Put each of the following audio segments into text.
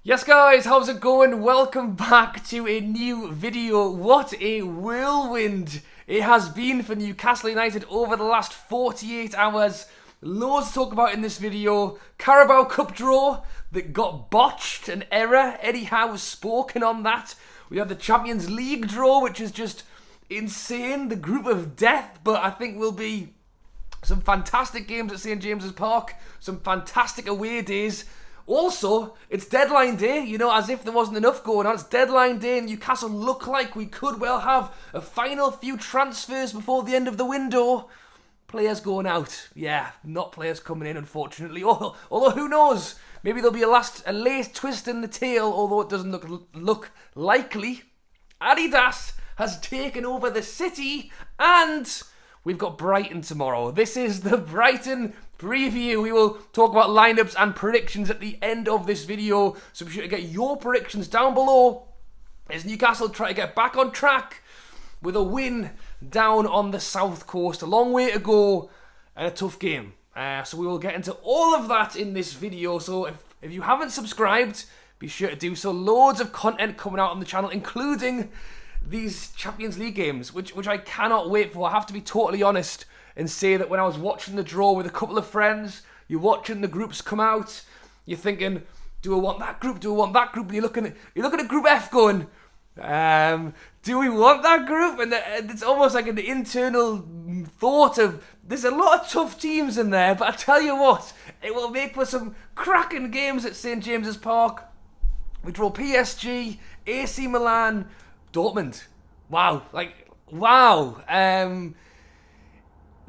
Yes guys, how's it going? Welcome back to a new video. What a whirlwind it has been for Newcastle United over the last 48 hours. Loads to talk about in this video. Carabao Cup draw that got botched, an error. Eddie Howe has spoken on that. We have the Champions League draw, which is just insane. The group of death, but I think will be some fantastic games at St James's Park. Some fantastic away days. Also, it's deadline day, as if there wasn't enough going on. It's deadline day and Newcastle look like we could well have a final few transfers before the end of the window. Players going out. Yeah, not players coming in, unfortunately. Although, who knows? Maybe there'll be a late twist in the tail, although it doesn't look likely. Adidas has taken over the city and we've got Brighton tomorrow. This is the Brighton preview. We will talk about lineups and predictions at the end of this video, so be sure to get your predictions down below as Newcastle try to get back on track with a win down on the south coast. A long way to go and a tough game. So we will get into all of that in this video. So if you haven't subscribed, be sure to do so. Loads of content coming out on the channel, including these Champions League games, which I cannot wait for. I have to be totally honest and say that when I was watching the draw with a couple of friends, you're watching the groups come out, you're thinking, do I want that group? Do I want that group? And you're looking at Group F going, do we want that group? And it's almost like an internal thought of, there's a lot of tough teams in there, but I tell you what, it will make for some cracking games at St James's Park. We draw PSG, AC Milan, Dortmund. Wow.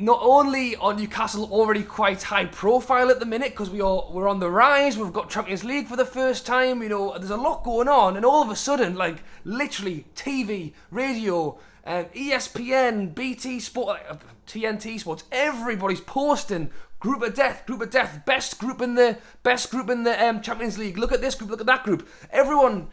Not only are Newcastle already quite high profile at the minute because we're on the rise, we've got Champions League for the first time, there's a lot going on, and all of a sudden, literally TV, radio, ESPN, BT Sport, TNT Sports, everybody's posting group of death, best group in the Champions League. Look at this group, look at that group. Everyone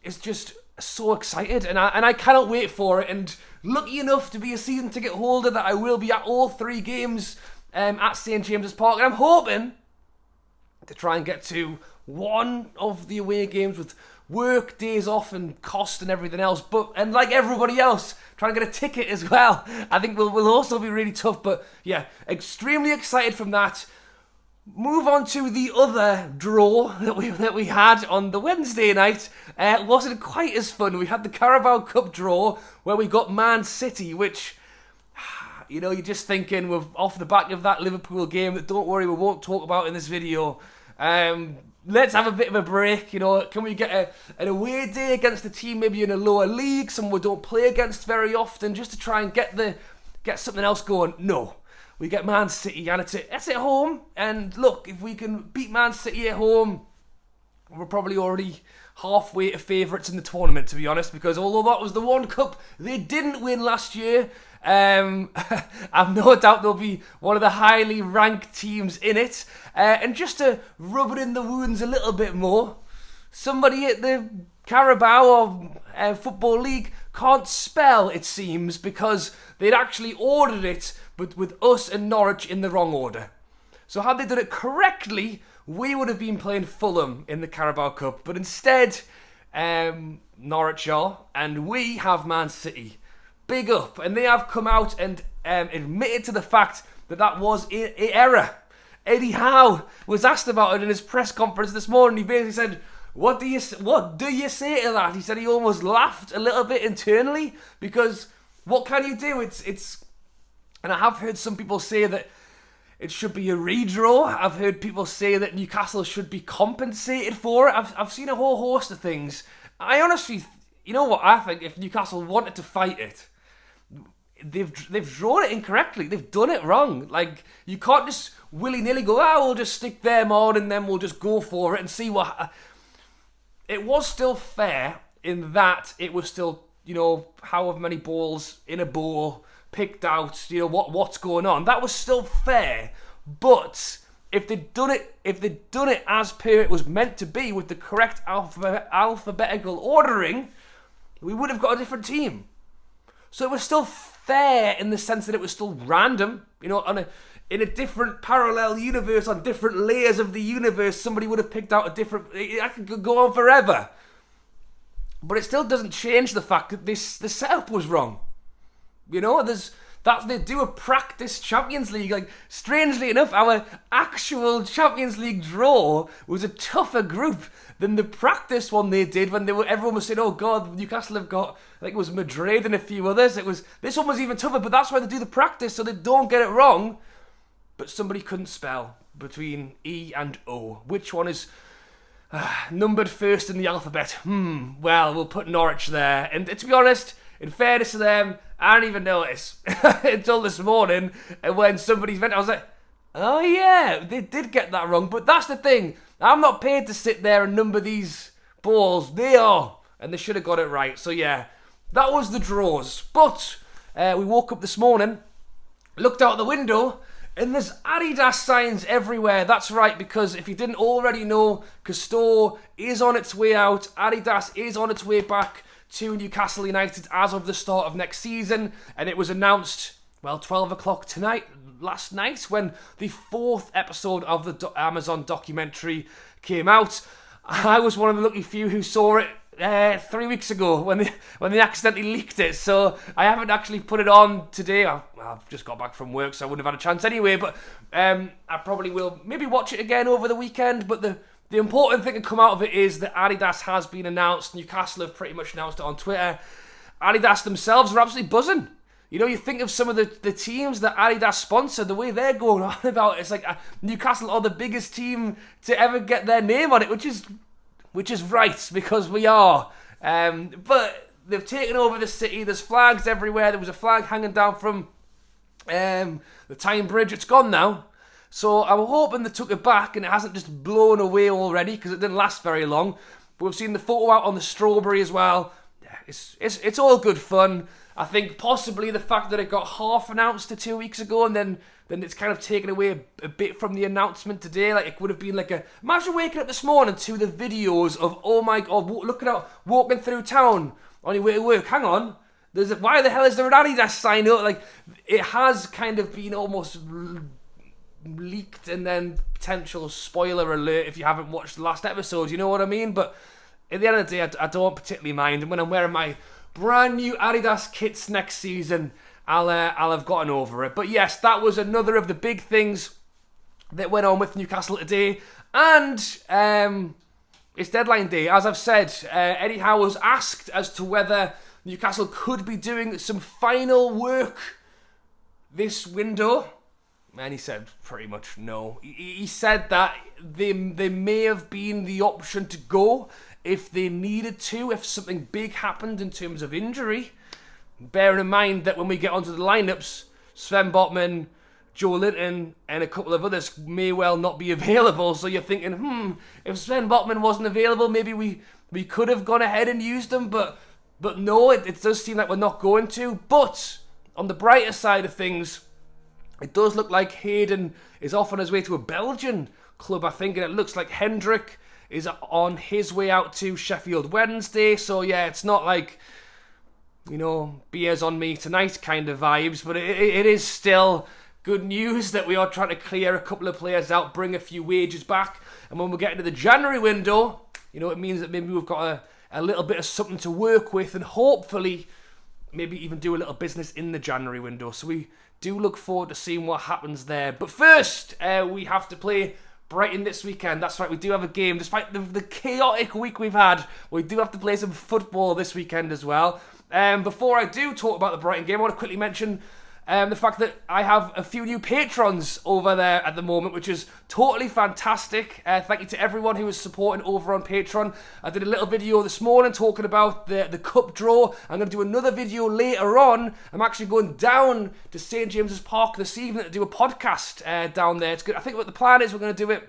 is just so excited, and I cannot wait for it. And lucky enough to be a season ticket holder that I will be at all three games at St James's Park, and I'm hoping to try and get to one of the away games with work days off and cost and everything else, and like everybody else, trying to get a ticket as well. I think will also be really tough, but yeah, extremely excited from that. Move on to the other draw that we had on the Wednesday night. It wasn't quite as fun. We had the Carabao Cup draw where we got Man City, which, you're just thinking, we're off the back of that Liverpool game that, don't worry, we won't talk about in this video. Let's have a bit of a break. Can we get an away day against a team maybe in a lower league, someone we don't play against very often, just to try and get something else going? No. We get Man City, and it's at home. And look, if we can beat Man City at home, we're probably already halfway to favourites in the tournament, to be honest, because although that was the one cup they didn't win last year, I've no doubt they'll be one of the highly ranked teams in it. And just to rub it in the wounds a little bit more, somebody at the Carabao or Football League can't spell, it seems, because they'd actually ordered it, but with us and Norwich in the wrong order. So had they done it correctly, we would have been playing Fulham in the Carabao Cup. But instead, Norwich are, and we have Man City. Big up. And they have come out and admitted to the fact that was an error. Eddie Howe was asked about it in his press conference this morning. He basically said, what do you say to that? He said he almost laughed a little bit internally, because what can you do? It's and I have heard some people say that it should be a redraw. I've heard people say that Newcastle should be compensated for it. I've seen a whole host of things. I honestly, what I think, if Newcastle wanted to fight it, they've drawn it incorrectly. They've done it wrong. You can't just willy-nilly go, we'll just stick them on and then we'll just go for it and see what... It was still fair in that it was still, however many balls in a ball picked out, what's going on. That was still fair. But if they'd done it as per it was meant to be, with the correct alphabetical ordering, we would have got a different team. So it was still fair in the sense that it was still random, in a different parallel universe, on different layers of the universe, somebody would have picked out a different... I could go on forever. But it still doesn't change the fact that the setup was wrong. You know, they do a practice Champions League. Like, strangely enough, our actual Champions League draw was a tougher group than the practice one they did when everyone was saying, oh God, Newcastle have got, like, it was Madrid and a few others. This one was even tougher, but that's why they do the practice, so they don't get it wrong. But somebody couldn't spell between E and O. Which one is numbered first in the alphabet? Well, we'll put Norwich there. And to be honest, in fairness to them, I didn't even notice until this morning. And when somebody's went, I was like, oh yeah, they did get that wrong. But that's the thing. I'm not paid to sit there and number these balls. They are. And they should have got it right. So yeah, that was the draws. But we woke up this morning, looked out the window, and there's Adidas signs everywhere. That's right, because if you didn't already know, Cousteau is on its way out. Adidas is on its way back to Newcastle United as of the start of next season. And it was announced, 12 o'clock last night, when the 4th episode of the Amazon documentary came out. I was one of the lucky few who saw it 3 weeks ago when they accidentally leaked it, so I haven't actually put it on today. I've just got back from work, so I wouldn't have had a chance anyway, but I probably will maybe watch it again over the weekend. But the important thing to come out of it is that Adidas has been announced. Newcastle have pretty much announced it on Twitter. Adidas themselves are absolutely buzzing. You know, you think of some of the teams that Adidas sponsor, the way they're going on about it, it's like Newcastle are the biggest team to ever get their name on it, which is right, because we are. But they've taken over the city. There's flags everywhere. There was a flag hanging down from the Tyne Bridge. It's gone now. So I'm hoping they took it back and it hasn't just blown away already, because it didn't last very long. But we've seen the photo out on the strawberry as well. Yeah, it's all good fun. I think possibly the fact that it got half announced 2 weeks ago, and then it's kind of taken away a bit from the announcement today. Like, it would have been like imagine waking up this morning to the videos of, oh my God, looking out, walking through town on your way to work. Hang on, why the hell is there an Adidas sign up? Like, it has kind of been almost leaked, and then potential spoiler alert if you haven't watched the last episode. You know what I mean? But at the end of the day, I don't particularly mind. And when I'm wearing my brand new Adidas kits next season, I'll have gotten over it. But yes, that was another of the big things that went on with Newcastle today. And it's deadline day. As I've said, Eddie Howe was asked as to whether Newcastle could be doing some final work this window. And he said pretty much no. He said that they may have been the option to go if they needed to, if something big happened in terms of injury. Bearing in mind that when we get onto the lineups, Sven Botman, Joe Linton, and a couple of others may well not be available. So you're thinking, if Sven Botman wasn't available, maybe we could have gone ahead and used them. But no, it does seem like we're not going to. But on the brighter side of things, it does look like Hayden is off on his way to a Belgian club, I think, and it looks like Hendrick is on his way out to Sheffield Wednesday. So yeah, it's not like, you know, beers on me tonight kind of vibes, but it is still good news that we are trying to clear a couple of players out, bring a few wages back, and when we get into the January window, you know, it means that maybe we've got a little bit of something to work with, and hopefully maybe even do a little business in the January window. So we do look forward to seeing what happens there. But first, we have to play Brighton this weekend. That's right, we do have a game. Despite the chaotic week we've had, we do have to play some football this weekend as well. Before I do talk about the Brighton game, I want to quickly mention the fact that I have a few new patrons over there at the moment, which is totally fantastic. Thank you to everyone who is supporting over on Patreon. I did a little video this morning talking about the cup draw. I'm going to do another video later on. I'm actually going down to St James's Park this evening to do a podcast down there. It's good. I think what the plan is, we're going to do it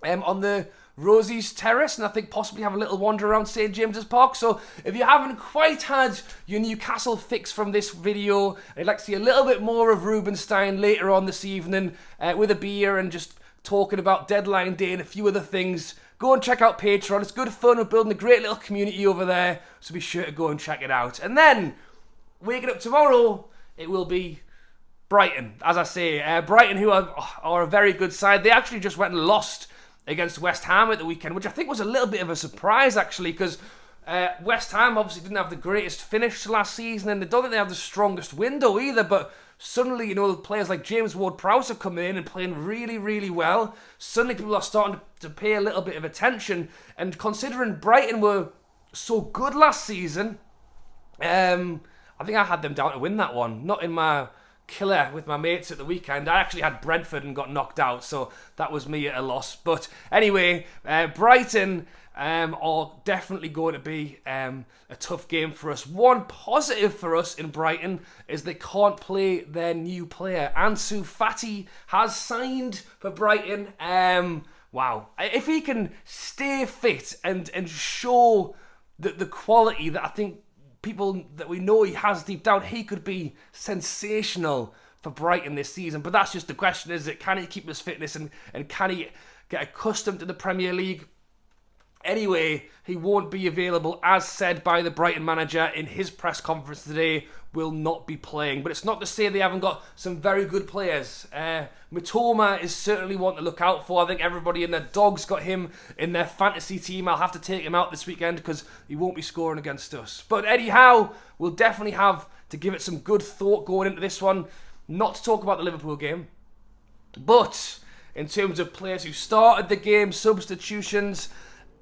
on the Rosie's Terrace, and I think possibly have a little wander around St James's Park. So if you haven't quite had your Newcastle fix from this video, I'd like to see a little bit more of Rubenstein later on this evening with a beer and just talking about deadline day and a few other things, go and check out Patreon. It's good fun. We're building a great little community over there, so be sure to go and check it out. And then waking up tomorrow, it will be Brighton, as I say, Brighton, who are a very good side. They actually just went and lost against West Ham at the weekend, which I think was a little bit of a surprise, actually, because West Ham obviously didn't have the greatest finish to last season, and they don't think they have the strongest window either, but suddenly, players like James Ward-Prowse are coming in and playing really, really well. Suddenly people are starting to pay a little bit of attention, and considering Brighton were so good last season, I think I had them down to win that one. Not in my killer with my mates at the weekend. I actually had Brentford and got knocked out, so that was me at a loss. But anyway, Brighton are definitely going to be a tough game for us. One positive for us in Brighton is they can't play their new player. Ansu Fati has signed for Brighton. Wow. If he can stay fit and show the quality that I think people that we know he has deep down, he could be sensational for Brighton this season. But that's just the question, is it? Can he keep his fitness and can he get accustomed to the Premier League? Anyway, he won't be available, as said by the Brighton manager in his press conference today, will not be playing. But it's not to say they haven't got some very good players. Mitoma is certainly one to look out for. I think everybody in their dogs got him in their fantasy team. I'll have to take him out this weekend because he won't be scoring against us. But Eddie Howe will definitely have to give it some good thought going into this one. Not to talk about the Liverpool game, but in terms of players who started the game, substitutions,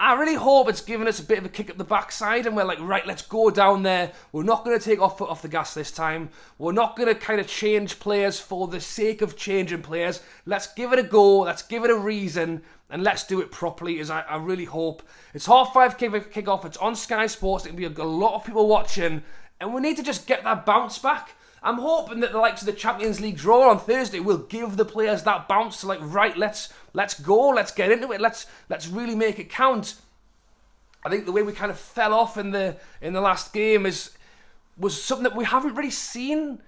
I really hope it's given us a bit of a kick up the backside and we're like, right, let's go down there. We're not going to take our foot off the gas this time. We're not going to kind of change players for the sake of changing players. Let's give it a go. Let's give it a reason. And let's do it properly, as I really hope. It's 5:30 kick-off. It's on Sky Sports. There'll be a lot of people watching. And we need to just get that bounce back. I'm hoping that the likes of the Champions League draw on Thursday will give the players that bounce to like, right, let's go, let's get into it, let's really make it count. I think the way we kind of fell off in the last game was something that we haven't really seen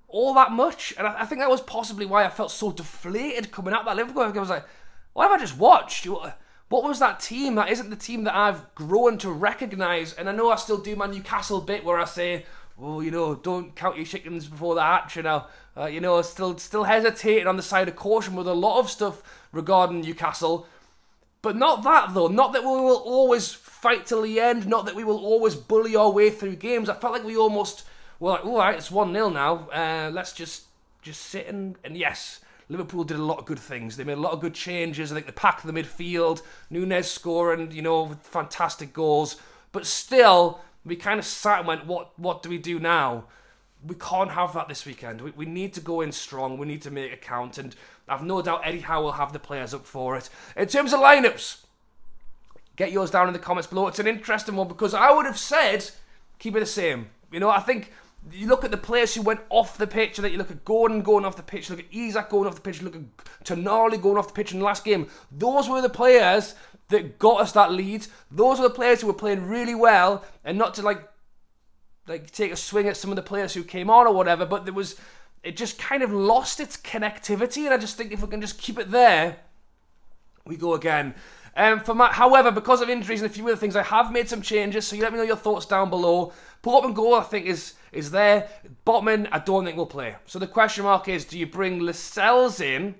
all that much, and I think that was possibly why I felt so deflated coming out of that Liverpool. I was like, what have I just watched? What was that team? That isn't the team that I've grown to recognise. And I know I still do my Newcastle bit where I say, oh, don't count your chickens before the hatch, still hesitating on the side of caution with a lot of stuff regarding Newcastle. But not that, though. Not that we will always fight till the end. Not that we will always bully our way through games. I felt like we almost were like, all right, it's 1-0 now. Let's just sit and yes, Liverpool did a lot of good things. They made a lot of good changes. I think they packed the midfield. Núñez scoring, with fantastic goals. But still, we kind of sat and went, what do we do now? We can't have that this weekend. We need to go in strong. We need to make it count. And I've no doubt Eddie Howe will have the players up for it. In terms of lineups, get yours down in the comments below. It's an interesting one because I would have said keep it the same. I think you look at the players who went off the pitch, and then you look at Gordon going off the pitch, look at Isak going off the pitch, look at Tonali going off the pitch in the last game. Those were the players that got us that lead. Those were the players who were playing really well, and not to like take a swing at some of the players who came on or whatever, but it just kind of lost its connectivity, and I just think if we can just keep it there, we go again. However, because of injuries and a few other things, I have made some changes, so you let me know your thoughts down below. Pull up and goal, I think, is there. Botman, I don't think will play. So the question mark is, do you bring Lascelles in,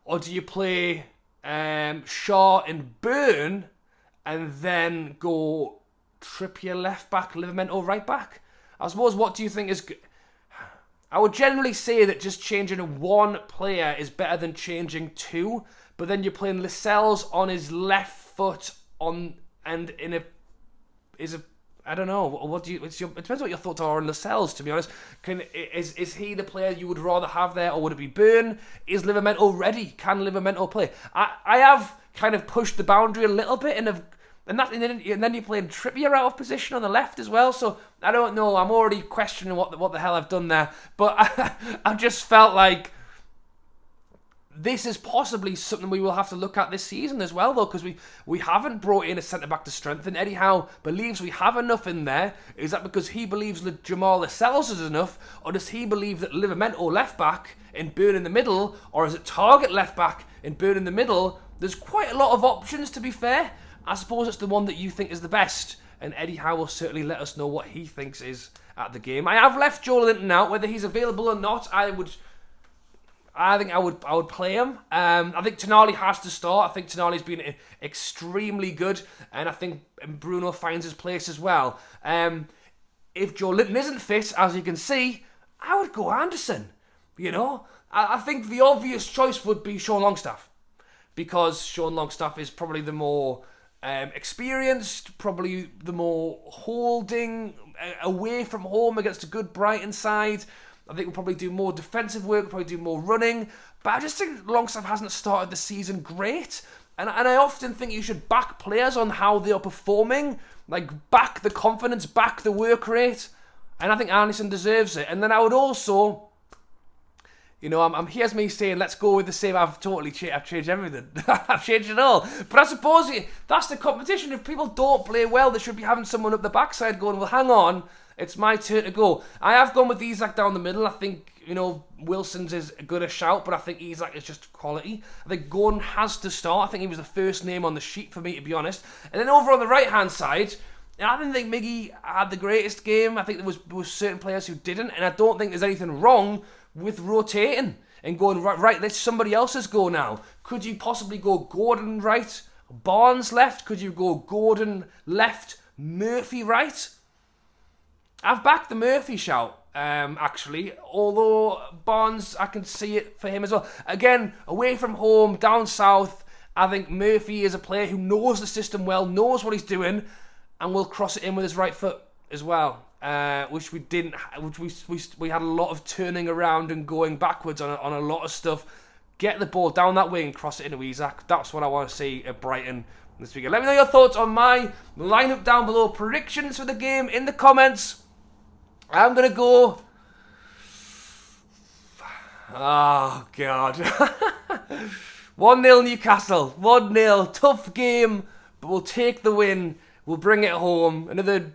or do you play Shaw and Burn, and then go Trippier left back, Livramento right back? I suppose, what do you think is good? I would generally say that just changing one player is better than changing two, but then you're playing Lascelles on his left foot I don't know. It depends what your thoughts are on Lascelles, to be honest. Is he the player you would rather have there, or would it be Burn? Is Livramento ready? Can Livramento play? I have kind of pushed the boundary a little bit, and then you're playing Trippier out of position on the left as well. So I don't know. I'm already questioning what the hell I've done there. But I just felt like this is possibly something we will have to look at this season as well, though, because we haven't brought in a centre-back to strengthen. Eddie Howe believes we have enough in there. Is that because he believes that Jamal Lascelles is enough, or does he believe that Livramento left-back and Burn in the middle, or is it Target left-back and Burn in the middle? There's quite a lot of options, to be fair. I suppose it's the one that you think is the best. and Eddie Howe will certainly let us know what he thinks is at the game. I have left Joe Linton out. Whether he's available or not, I think I would play him. I think Tonali has to start. I think Tonali's been extremely good, and I think Bruno finds his place as well. If Joe Linton isn't fit, as you can see, I would go Anderson. You know, I think the obvious choice would be Sean Longstaff, because Sean Longstaff is probably the more experienced, probably the more holding away from home against a good Brighton side. I think we'll probably do more defensive work, probably do more running. But I just think Longstaff hasn't started the season great. And I often think you should back players on how they are performing. Like, back the confidence, back the work rate. And I think Anderson deserves it. And then I would also, you know, here's me saying, let's go with the same. I've changed everything. I've changed it all. But I suppose that's the competition. If people don't play well, they should be having someone up the backside going, well, hang on, it's my turn to go. I have gone with Isak down the middle. I think, you know, Wilson's is a good a shout, but I think Isak is just quality. I think Gordon has to start. I think he was the first name on the sheet for me, to be honest. And then over on the right-hand side, I didn't think Miggy had the greatest game. I think there was certain players who didn't, and I don't think there's anything wrong with rotating and going, right, let somebody else's go now. Could you possibly go Gordon right, Barnes left? Could you go Gordon left, Murphy right? I've backed the Murphy shout, actually, although Barnes, I can see it for him as well. Again, away from home, down south, I think Murphy is a player who knows the system well, knows what he's doing, and will cross it in with his right foot as well. Which we didn't, we had a lot of turning around and going backwards on a lot of stuff. Get the ball down that way and cross it into Isak. That's what I want to see at Brighton this weekend. Let me know your thoughts on my lineup down below. Predictions for the game in the comments. I'm going to go... Oh, God. 1-0 Newcastle. 1-0. Tough game, but we'll take the win. We'll bring it home. Another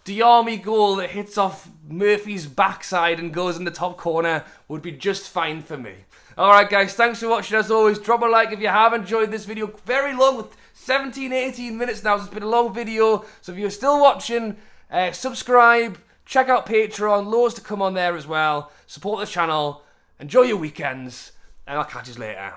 Diarmi goal that hits off Murphy's backside and goes in the top corner would be just fine for me. Alright guys, thanks for watching as always. Drop a like if you have enjoyed this video. Very long, with 17-18 minutes now, so it's been a long video. So if you're still watching, subscribe, check out Patreon, loads to come on there as well. Support the channel, enjoy your weekends, and I'll catch you later.